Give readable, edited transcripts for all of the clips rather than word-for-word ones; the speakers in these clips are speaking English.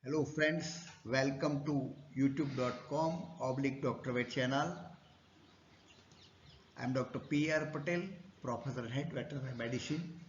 Hello friends, welcome to youtube.com oblique Dr. Vet channel. I am Dr. P.R. Patel, Professor Head Veterinary Medicine.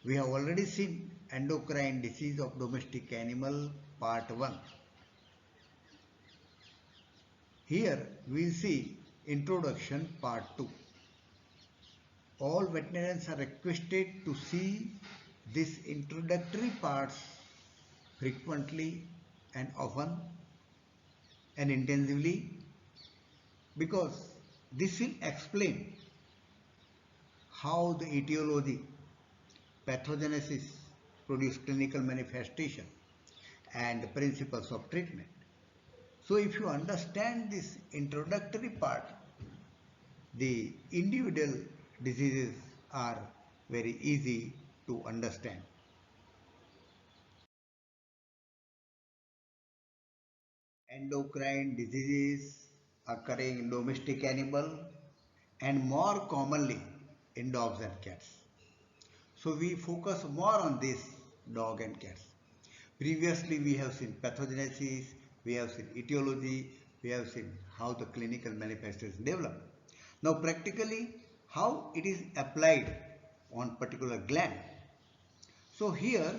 We have already seen endocrine disease of domestic animal part 1. Here we will see introduction part 2. All veterinarians are requested to see these introductory parts frequently and often and intensively because this will explain how the etiology, pathogenesis produce clinical manifestation and the principles of treatment. So if you understand this introductory part, the individual diseases are very easy to understand. Endocrine diseases occurring in domestic animal and more commonly in dogs and cats. So we focus more on this dog and cats. Previously we have seen pathogenesis, we have seen etiology, we have seen how the clinical manifestations develop. Now practically how it is applied on particular gland. So here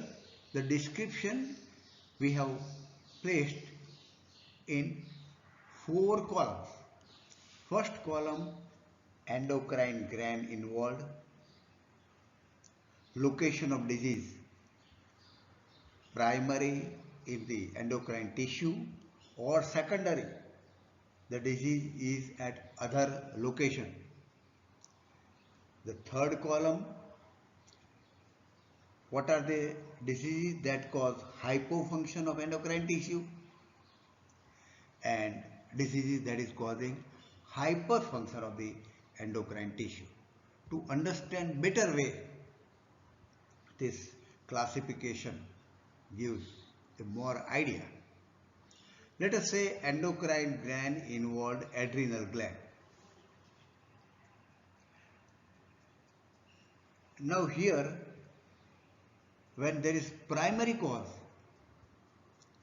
the description we have placed in 4 columns. First column, endocrine gland involved, location of disease, primary in the endocrine tissue or secondary, the disease is at other location. The third column, what are the diseases that cause hypofunction of endocrine tissue and diseases that is causing hyperfunction of the endocrine tissue. To understand better way, this classification gives a more idea. Let us say endocrine gland involved adrenal gland. Now here, when there is primary cause,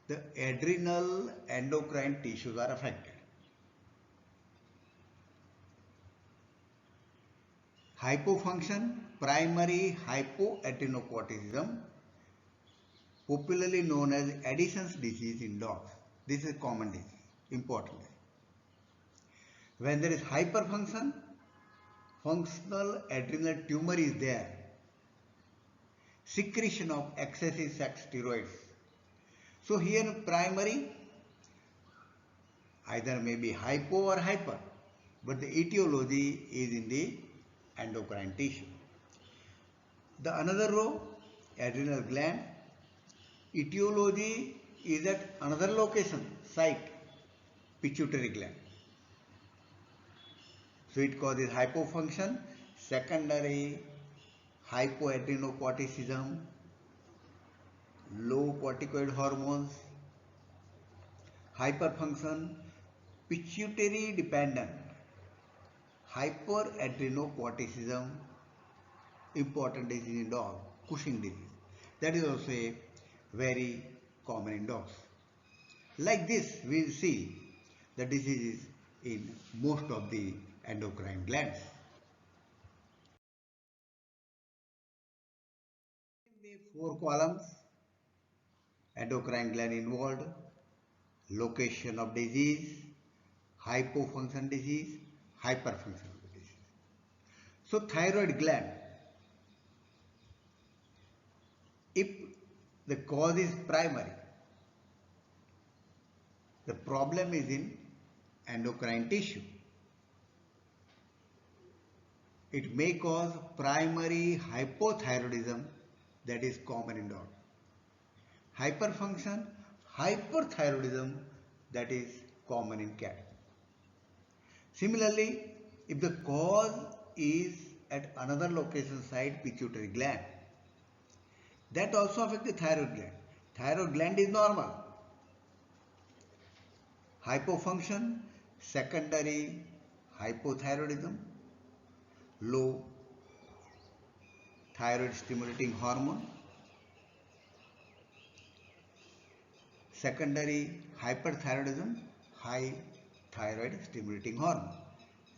the adrenal endocrine tissues are affected. Hypofunction, primary hypoadrenocorticism, popularly known as Addison's disease in dogs. This is a common disease, important. When there is hyperfunction, functional adrenal tumor is there. Secretion of excessive sex steroids. So here primary either may be hypo or hyper, but the etiology is in the endocrine tissue. The another row, adrenal gland, etiology is at another location, site, pituitary gland. So it causes hypofunction, secondary hypoadrenocorticism, low corticoid hormones, hyperfunction, pituitary dependent, hyperadrenocorticism, important disease in dog, Cushing disease. That is also a very common in dogs. Like this, we will see the diseases in most of the endocrine glands. The 4 columns, endocrine gland involved, location of disease, hypofunction disease, hyperfunction disease. So thyroid gland, if the cause is primary, the problem is in endocrine tissue. It may cause primary hypothyroidism, that is common in dogs. Hyperfunction, hyperthyroidism, that is common in cat. Similarly, if the cause is at another location site, pituitary gland, that also affects the thyroid gland. Thyroid gland is normal. Hypofunction, secondary hypothyroidism, low thyroid stimulating hormone, secondary hyperthyroidism, high thyroid stimulating hormone,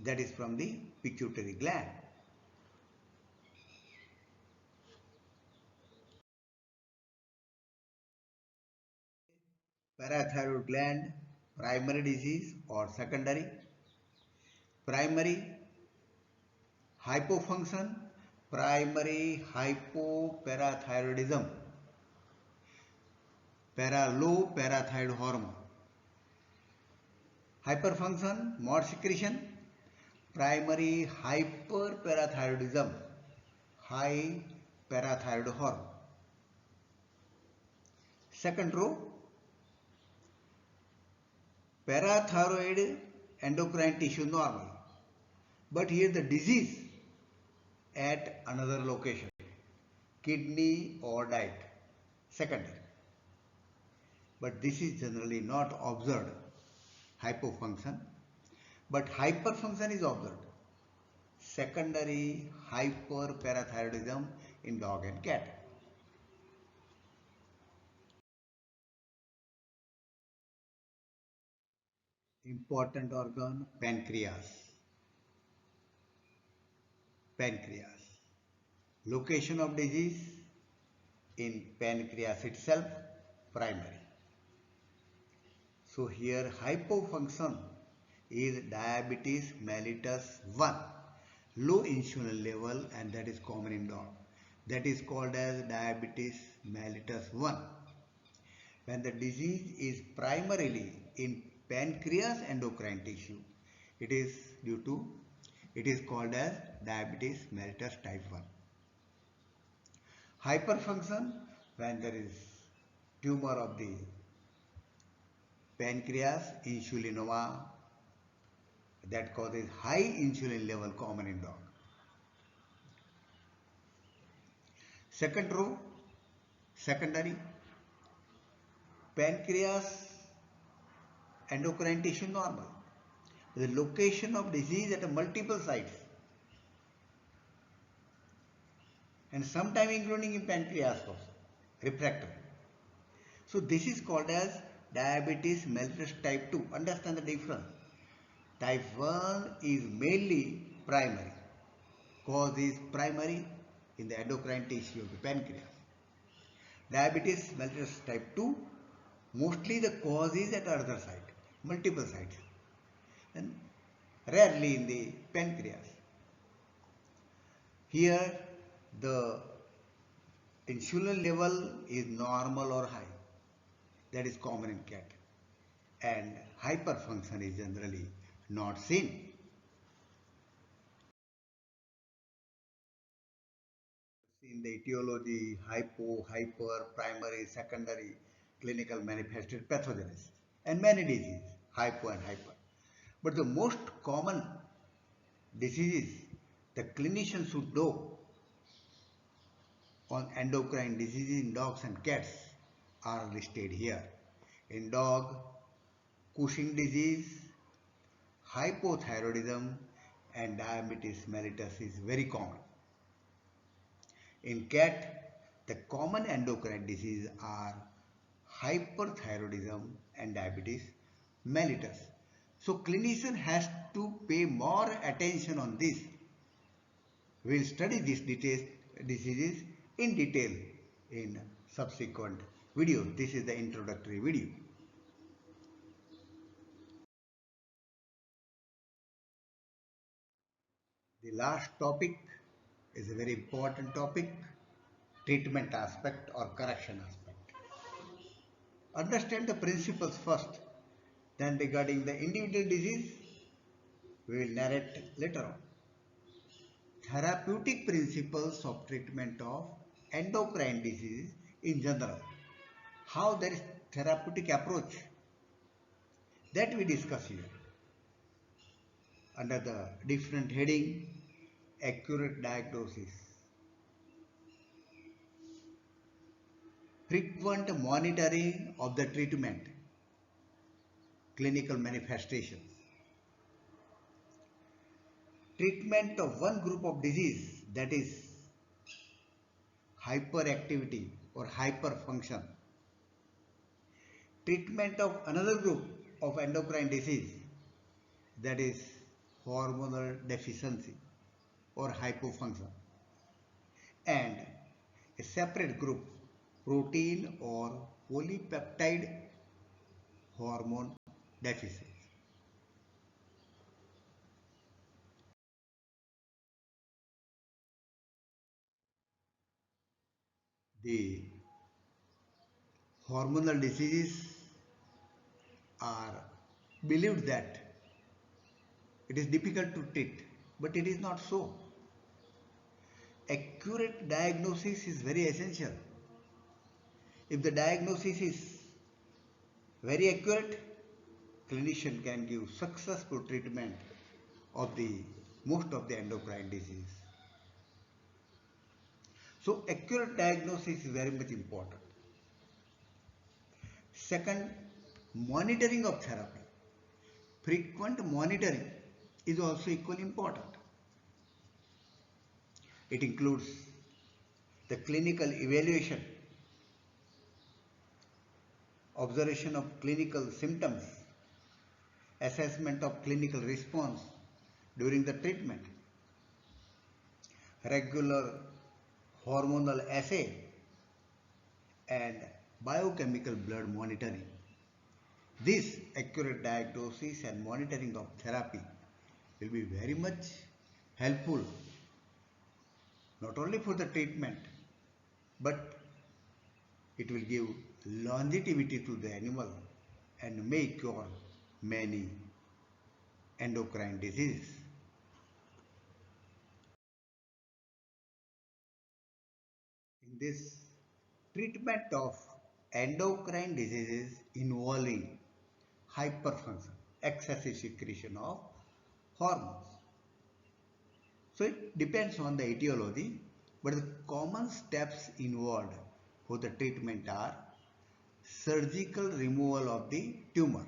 that is from the pituitary gland. Parathyroid gland, primary disease or secondary. Primary hypofunction, primary hypoparathyroidism, low parathyroid hormone. Hyperfunction, more secretion, primary hyperparathyroidism, high parathyroid hormone. Second row, parathyroid endocrine tissue normal, but here the disease at another location, kidney or diet, secondary. But this is generally not observed, hypofunction, but hyperfunction is observed, secondary hyperparathyroidism in dog and cat. Important organ, pancreas. Pancreas. Location of disease in pancreas itself, primary. So here hypofunction is diabetes mellitus 1, low insulin level, and that is common in dog. That is called as diabetes mellitus 1. When the disease is primarily in pancreas endocrine tissue, it is called as diabetes mellitus type 1. Hyperfunction, when there is tumor of the pancreas, insulinoma, that causes high insulin level, common in dog. Second row, secondary, pancreas endocrine tissue normal. The location of disease at multiple sites, and sometime including in pancreas also, refractory. So this is called as diabetes mellitus type 2. Understand the difference. Type 1 is mainly primary. Cause is primary in the endocrine tissue of the pancreas. Diabetes mellitus type 2, mostly the cause is at other site, multiple sites, and rarely in the pancreas. Here the insulin level is normal or high, that is common in cat, and hyperfunction is generally not seen. In the etiology, hypo, hyper, primary, secondary, clinical manifested pathogenesis, and many diseases, hypo and hyper. But the most common diseases the clinician should know on endocrine diseases in dogs and cats are listed here. In dog, Cushing disease, hypothyroidism, and diabetes mellitus is very common. In cat, the common endocrine diseases are hyperthyroidism and diabetes mellitus. So clinician has to pay more attention on this. We will study these diseases in detail in subsequent videos. This is the introductory video. The last topic is a very important topic, treatment aspect or correction aspect. Understand the principles first, then regarding the individual disease, we will narrate later on. Therapeutic principles of treatment of endocrine disease in general. How there is therapeutic approach, that we discuss here under the different heading, accurate diagnosis, frequent monitoring of the treatment, clinical manifestations, treatment of one group of disease, that is hyperactivity or hyperfunction, treatment of another group of endocrine disease, that is hormonal deficiency or hypofunction, and a separate group, protein or polypeptide hormone deficiency. The hormonal diseases are believed that it is difficult to treat, but it is not so. Accurate diagnosis is very essential. If the diagnosis is very accurate, clinician can give successful treatment of the most of the endocrine disease. So accurate diagnosis is very much important. Second, monitoring of therapy. Frequent monitoring is also equally important. It includes the clinical evaluation, observation of clinical symptoms, assessment of clinical response during the treatment, regular hormonal assay, and biochemical blood monitoring. This accurate diagnosis and monitoring of therapy will be very much helpful not only for the treatment, but it will give longevity to the animal and may cure many endocrine diseases. In this treatment of endocrine diseases involving hyperfunction, excessive secretion of hormones. So it depends on the etiology, but the common steps involved for the treatment are surgical removal of the tumor,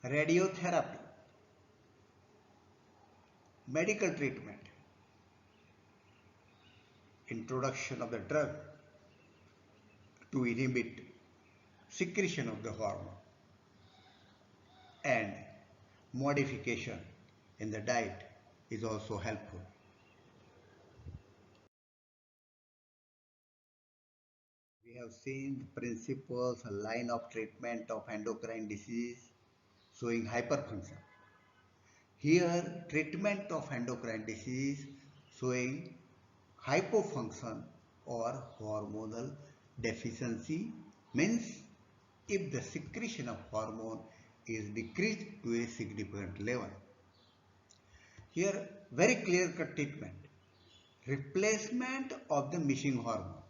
radiotherapy, medical treatment, introduction of the drug to inhibit secretion of the hormone, and modification in the diet is also helpful. We have seen the principles and line of treatment of endocrine disease showing hyperfunction. Here, treatment of endocrine disease showing hypofunction or hormonal deficiency means if the secretion of hormone is decreased to a significant level. Here, very clear-cut treatment. Replacement of the missing hormone.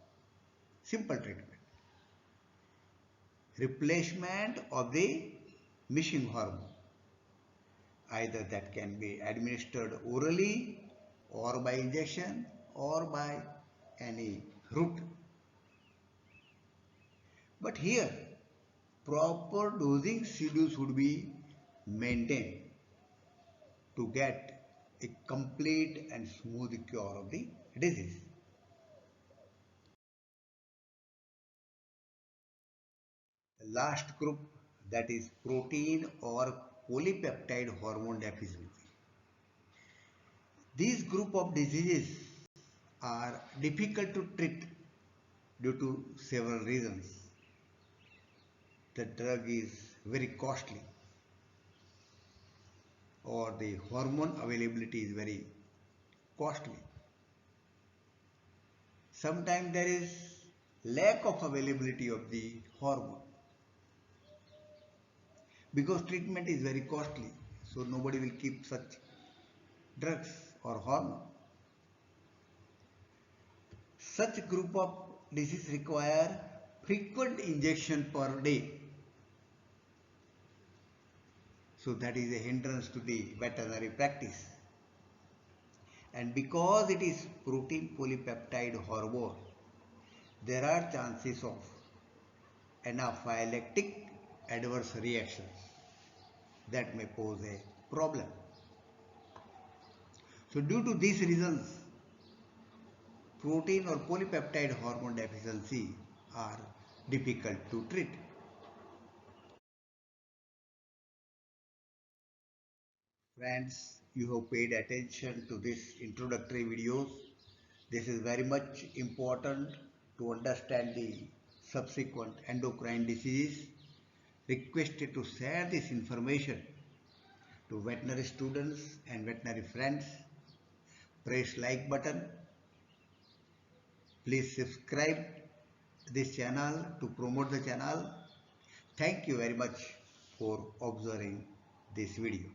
Simple treatment. Replacement of the missing hormone. Either that can be administered orally or by injection or by any route. But here, proper dosing schedule should be maintained to get a complete and smooth cure of the disease. The last group, that is protein or polypeptide hormone deficiency. These group of diseases are difficult to treat due to several reasons. The drug is very costly or the hormone availability is very costly. Sometimes there is lack of availability of the hormone because treatment is very costly, so nobody will keep such drugs or hormone. Such group of disease require frequent injection per day. So that is a hindrance to the veterinary practice. And because it is protein polypeptide hormone, there are chances of anaphylactic adverse reactions that may pose a problem. So due to these reasons, protein or polypeptide hormone deficiency are difficult to treat. Friends, you have paid attention to this introductory videos. This is very much important to understand the subsequent endocrine diseases. Requested to share this information to veterinary students and veterinary friends. Press like button. Please subscribe this channel to promote the channel. Thank you very much for observing this video.